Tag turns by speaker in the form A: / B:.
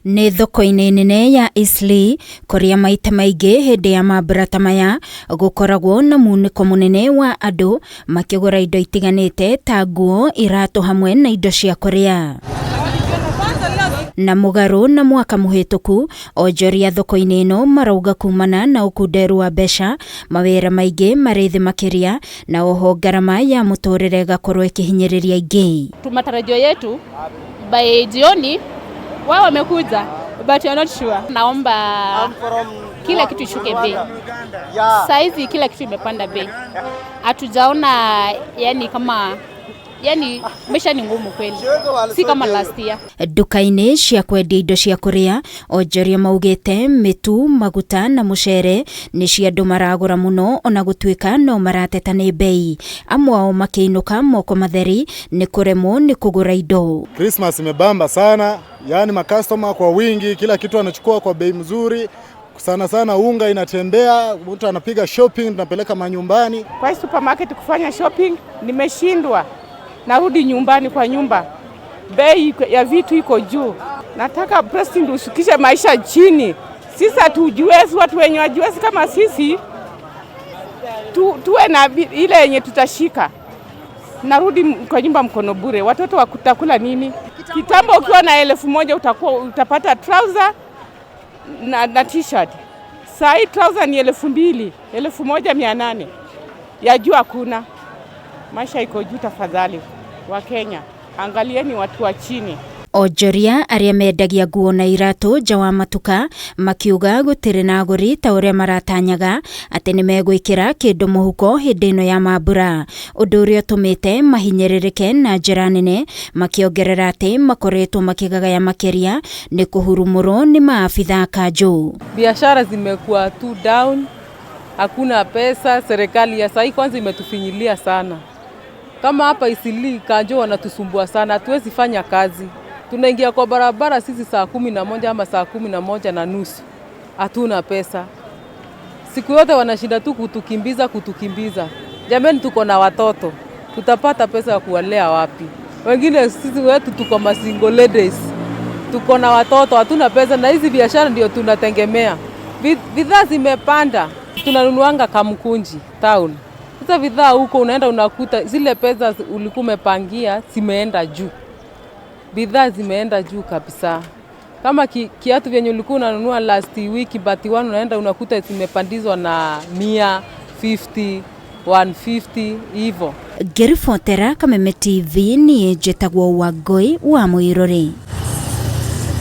A: Nĩ thoko-inĩ nene ya Eastleigh kuria maita maingĩ hĩndĩ ya mambura ta maya gũkoragwo na munĩko mũnene wa andũ makĩgũra indo itiganĩte ta nguo, iratu hamwe na indo cia kũrĩa. Na mũgarũ na mwaka mũhĩtũku, onjoria thoko-inĩ ĩno marauga kumana na ũkunderu wa mbeca, mawĩra maingĩ marĩ thĩ makĩria, na oho ngarama ya mũtũrĩre gakorwo ĩkĩhinyĩrĩria aingĩ.
B: Matarajio yetu by jioni wao wamekuja, but you're not sure. Naomba kila kitu ishuke bei. Saizi kila kitu imepanda bei. Hatujaona yani maisha ni ngumu kweli. Si kama last year.
A: Duka-inĩ cia kwendia indo cia kũrĩa, onjoria maugĩte mĩtu, maguta na mũcere nĩ cia andũ maragũra mũno ona gũtuĩka no marateta nĩ bei. Amwe ao makĩinũka moko matheri nĩ kũremwo nĩ kũgũra indo.
C: Christmas imebamba sana, yani makastoma kwa wingi, kila kitu anachukua kwa bei mzuri. Sana sana unga inatembea, mtu anapiga shopping, tunapeleka manyumbani.
D: Kwa supermarket kufanya shopping nimeshindwa. Narudi nyumbani kwa nyumba, bei ya vitu iko juu. Nataka president ushukishe maisha chini. Sisi hatujiwezi, watu wenye wajiwezi kama sisi tuwe na ile yenye tutashika. Narudi kwa nyumba mkono bure. Watoto wakutakula nini? Kitambo ukiwa na 1,000 utapata trouser na t-shirt. Saa hii trouser ni 2,000, 1,800. Ya juu hakuna. Maisha iko juu tafadhali. Wa Kenya, angalieni watu wa chini.
A: Onjoria arĩa mendagia nguo na iratu nja wa matuka makiuga gũtirĩ na agũri ta ũrĩa maratanyaga atĩ nĩ megwĩkĩra kĩndũ mũhuko hĩndĩ ĩno ya mambura, ũndũ ũrĩa ũtũmĩte mahinyĩrĩrĩke na njĩra nene, makĩongerera atĩ makoretwo makĩgagaya makĩria nĩ kũhurumũrwo nĩ maabitha kanjũ.
E: Biashara zimekuwa too down, hakuna pesa. Serikali ya sasa kwanza imetufinyilia sana. Kama hapa Eastleigh kanjo wanatusumbua sana, hatuwezi fanya kazi. Tunaingia kwa barabara sisi saa 11 ama saa 11:30. Hatuna pesa. Siku yote wanashinda tu kutukimbiza. Jamani, tuko na watoto. Tutapata pesa ya kuwalea wapi? Wengine sisi wetu tuko single ladies. Tuko na watoto, hatuna pesa, na hizi biashara ndio tunategemea. Bidhaa zimepanda. Tunanunuanga Kamkunji town. Sasa bidhaa huko unaenda unakuta zile pesa ulikuwa umepangia zimeenda juu. Bidhaa zimeenda juu kabisa. Kama kiatu vyenye ulikuwa unanunua last week but unaenda unakuta zimepandizwa na 150, 150 hivyo.
A: Ngĩribotera Kameme TV niĩ njĩtagwo Wangui wa Mũirũrĩ.